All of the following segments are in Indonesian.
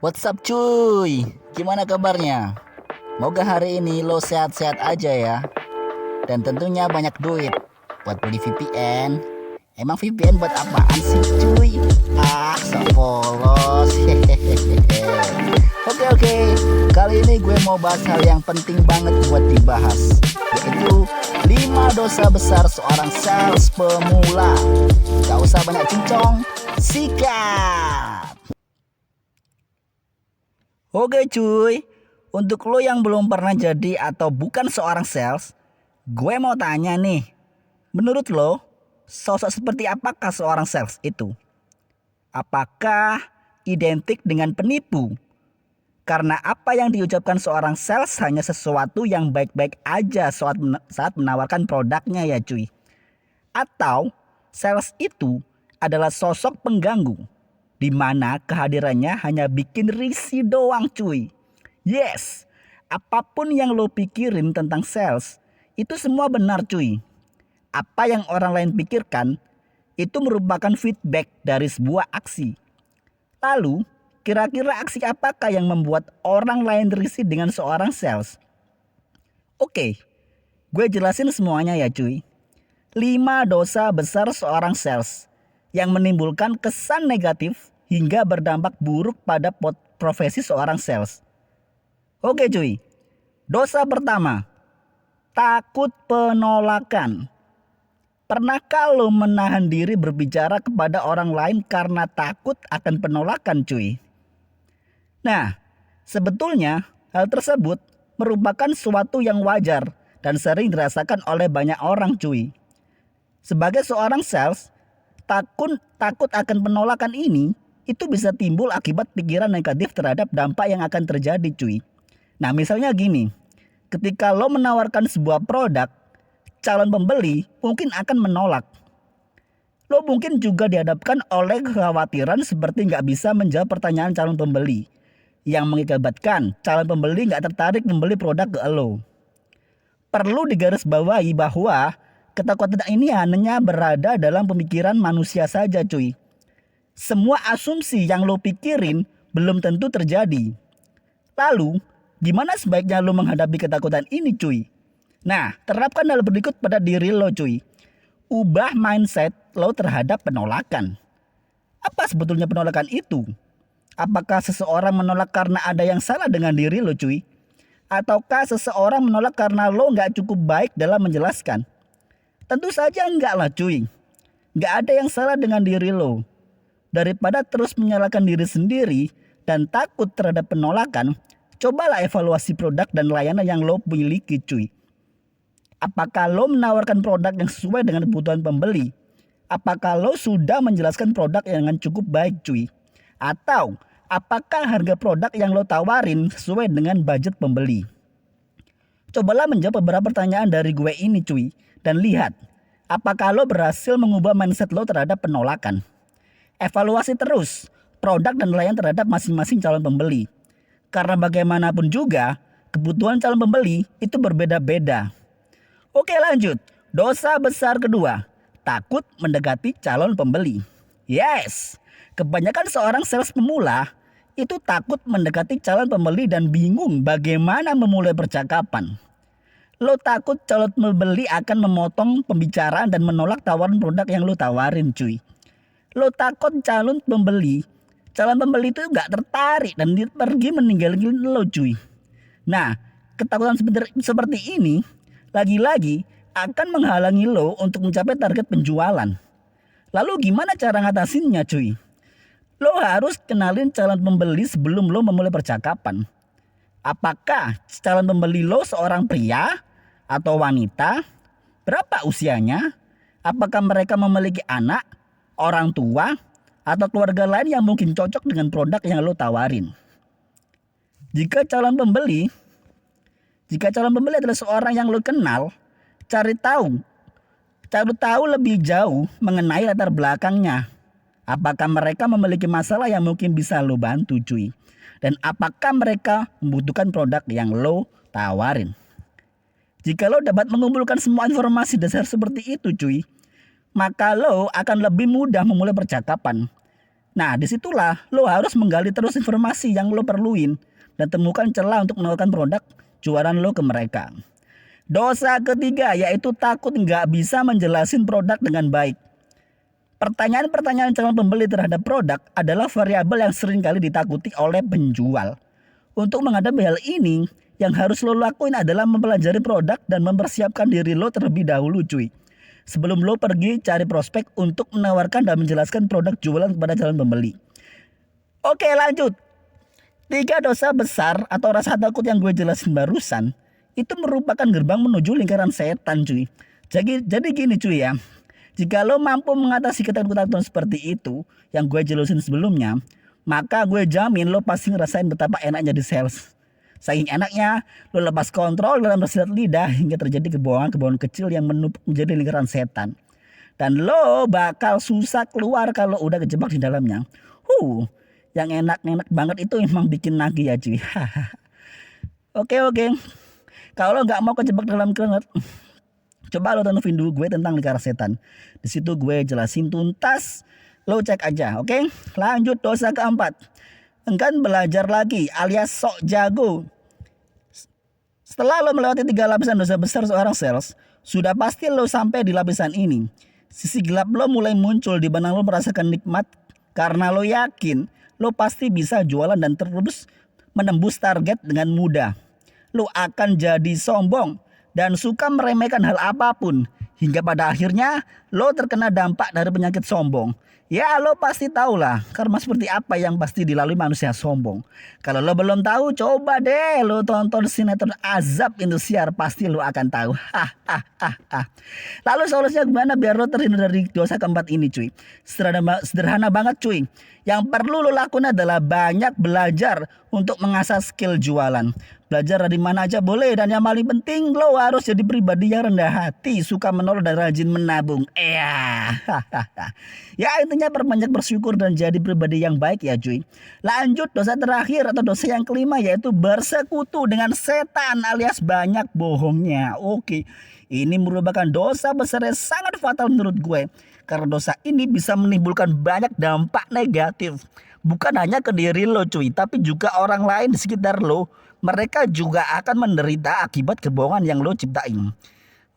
What's up cuy? Gimana kabarnya? Moga hari ini lo sehat-sehat aja ya. Dan tentunya banyak duit buat beli VPN. Emang VPN buat apaan sih cuy? Sok polos. Oke. Kali ini gue mau bahas hal yang penting banget buat dibahas, yaitu 5 dosa besar seorang sales pemula. Gak usah banyak cincong, sikat. Oke cuy, untuk lo yang belum pernah jadi atau bukan seorang sales, gue mau tanya nih, menurut lo, sosok seperti apakah seorang sales itu? Apakah identik dengan penipu? Karena apa yang diucapkan seorang sales hanya sesuatu yang baik-baik aja saat menawarkan produknya ya cuy. Atau sales itu adalah sosok pengganggu, di mana kehadirannya hanya bikin risih doang cuy. Yes, apapun yang lo pikirin tentang sales, itu semua benar cuy. Apa yang orang lain pikirkan, itu merupakan feedback dari sebuah aksi. Lalu, kira-kira aksi apakah yang membuat orang lain risih dengan seorang sales? Oke, gue jelasin semuanya ya cuy. 5 dosa besar seorang sales yang menimbulkan kesan negatif hingga berdampak buruk pada profesi seorang sales. Oke cuy, dosa pertama, takut penolakan. Pernahkah lo menahan diri berbicara kepada orang lain karena takut akan penolakan cuy? Nah, sebetulnya hal tersebut merupakan suatu yang wajar dan sering dirasakan oleh banyak orang cuy. Sebagai seorang sales, takut akan penolakan ini itu bisa timbul akibat pikiran negatif terhadap dampak yang akan terjadi cuy. Nah misalnya gini, ketika lo menawarkan sebuah produk, calon pembeli mungkin akan menolak. Lo mungkin juga dihadapkan oleh kekhawatiran seperti nggak bisa menjawab pertanyaan calon pembeli, yang mengakibatkan calon pembeli nggak tertarik membeli produk ke lo. Perlu digarisbawahi bahwa ketakutan ini hanya berada dalam pemikiran manusia saja cuy. Semua asumsi yang lo pikirin belum tentu terjadi. Lalu, gimana sebaiknya lo menghadapi ketakutan ini cuy? Nah, terapkan hal berikut pada diri lo cuy. Ubah mindset lo terhadap penolakan. Apa sebetulnya penolakan itu? Apakah seseorang menolak karena ada yang salah dengan diri lo cuy? Ataukah seseorang menolak karena lo nggak cukup baik dalam menjelaskan? Tentu saja enggak lah cuy. Nggak ada yang salah dengan diri lo. Daripada terus menyalahkan diri sendiri dan takut terhadap penolakan, cobalah evaluasi produk dan layanan yang lo miliki cuy. Apakah lo menawarkan produk yang sesuai dengan kebutuhan pembeli? Apakah lo sudah menjelaskan produk dengan cukup baik cuy? Atau apakah harga produk yang lo tawarin sesuai dengan budget pembeli? Cobalah menjawab beberapa pertanyaan dari gue ini cuy. Dan lihat, apakah lo berhasil mengubah mindset lo terhadap penolakan? Evaluasi terus produk dan layanan terhadap masing-masing calon pembeli. Karena bagaimanapun juga, kebutuhan calon pembeli itu berbeda-beda. Oke lanjut, dosa besar kedua, takut mendekati calon pembeli. Yes, kebanyakan seorang sales pemula itu takut mendekati calon pembeli dan bingung bagaimana memulai percakapan. Lo takut calon pembeli akan memotong pembicaraan dan menolak tawaran produk yang lo tawarin cuy. Lo takut calon pembeli itu gak tertarik dan pergi meninggalin lo cuy. Nah, ketakutan seperti ini lagi-lagi akan menghalangi lo untuk mencapai target penjualan. Lalu gimana cara ngatasinnya cuy? Lo harus kenalin calon pembeli sebelum lo memulai percakapan. Apakah calon pembeli lo seorang pria atau wanita? Berapa usianya? Apakah mereka memiliki anak, orang tua, atau keluarga lain yang mungkin cocok dengan produk yang lo tawarin? Jika calon pembeli adalah seorang yang lo kenal, cari tahu lebih jauh mengenai latar belakangnya. Apakah mereka memiliki masalah yang mungkin bisa lo bantu cuy? Dan apakah mereka membutuhkan produk yang lo tawarin? Jika lo dapat mengumpulkan semua informasi dasar seperti itu cuy, maka lo akan lebih mudah memulai percakapan. Nah, disitulah lo harus menggali terus informasi yang lo perluin dan temukan celah untuk menawarkan produk jualan lo ke mereka. Dosa ketiga yaitu takut nggak bisa menjelasin produk dengan baik. Pertanyaan-pertanyaan calon pembeli terhadap produk adalah variabel yang sering kali ditakuti oleh penjual. Untuk menghadapi hal ini, yang harus lo lakuin adalah mempelajari produk dan mempersiapkan diri lo terlebih dahulu cuy. Sebelum lo pergi cari prospek untuk menawarkan dan menjelaskan produk jualan kepada calon pembeli. Oke lanjut. 3 dosa besar atau rasa takut yang gue jelasin barusan itu merupakan gerbang menuju lingkaran setan cuy. Jadi gini cuy ya. Jika lo mampu mengatasi ketakutan seperti itu yang gue jelasin sebelumnya, maka gue jamin lo pasti ngerasain betapa enaknya di sales. Saking enaknya, lo lepas kontrol dalam bersilat lidah hingga terjadi kebohongan-kebohongan kecil yang menumpuk menjadi lingkaran setan. Dan lo bakal susah keluar kalau udah kejebak di dalamnya. Yang enak-enak banget itu emang bikin nagih ya cuy. Oke. Kalau nggak mau kejebak dalam keringat, coba lo tonton video gue tentang lingkaran setan. Di situ gue jelasin tuntas. Lo cek aja, oke? Lanjut dosa keempat. Enggan belajar lagi alias sok jago. Setelah lo melewati 3 lapisan dosa besar seorang sales, sudah pasti lo sampai di lapisan ini. Sisi gelap lo mulai muncul di mana lo merasakan nikmat karena lo yakin lo pasti bisa jualan dan terus menembus target dengan mudah. Lo akan jadi sombong dan suka meremehkan hal apapun hingga pada akhirnya lo terkena dampak dari penyakit sombong. Ya lo pasti tahu lah karma seperti apa yang pasti dilalui manusia sombong. Kalau lo belum tahu coba deh lo tonton sinetron Azab Indosiar, pasti lo akan tahu. Lalu solusinya gimana biar lo terhindar dari dosa keempat ini cuy? Sederhana banget cuy. Yang perlu lo lakukan adalah banyak belajar untuk mengasah skill jualan. Belajar dari mana aja boleh, dan yang paling penting lo harus jadi pribadi yang rendah hati, suka menolong dan rajin menabung. Ya intinya perbanyak bersyukur dan jadi pribadi yang baik ya cuy. Lanjut dosa terakhir atau dosa yang kelima yaitu bersekutu dengan setan alias banyak bohongnya. Oke. Ini merupakan dosa besar yang sangat fatal menurut gue. Karena dosa ini bisa menimbulkan banyak dampak negatif. Bukan hanya ke diri lo cuy, tapi juga orang lain di sekitar lo. Mereka juga akan menderita akibat kebohongan yang lo ciptain.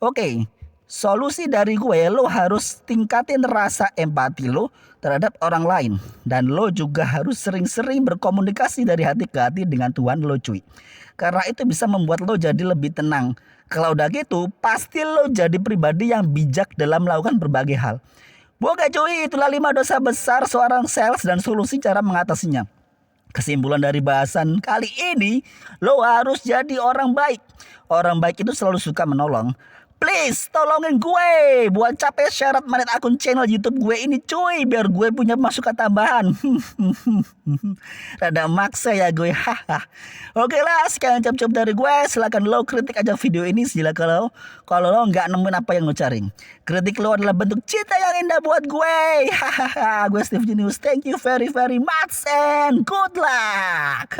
Oke, solusi dari gue, lo harus tingkatin rasa empati lo terhadap orang lain. Dan lo juga harus sering-sering berkomunikasi dari hati ke hati dengan Tuhan lo cuy. Karena itu bisa membuat lo jadi lebih tenang. Kalau udah gitu, pasti lo jadi pribadi yang bijak dalam melakukan berbagai hal. Oke cuy, itulah 5 dosa besar seorang sales dan solusi cara mengatasinya. Kesimpulan dari bahasan kali ini, lo harus jadi orang baik. Orang baik itu selalu suka menolong. Please tolongin gue buat capek syarat manit akun channel YouTube gue ini cuy, biar gue punya masukan tambahan. Rada maksa ya gue. Oke lah, sekian cap-cap dari gue. Silakan lo kritik aja video ini kalau lo nggak nemuin apa yang lo cari. Kritik lo adalah bentuk cinta yang indah buat gue. Gue Steve Genius. Thank you very much and good luck.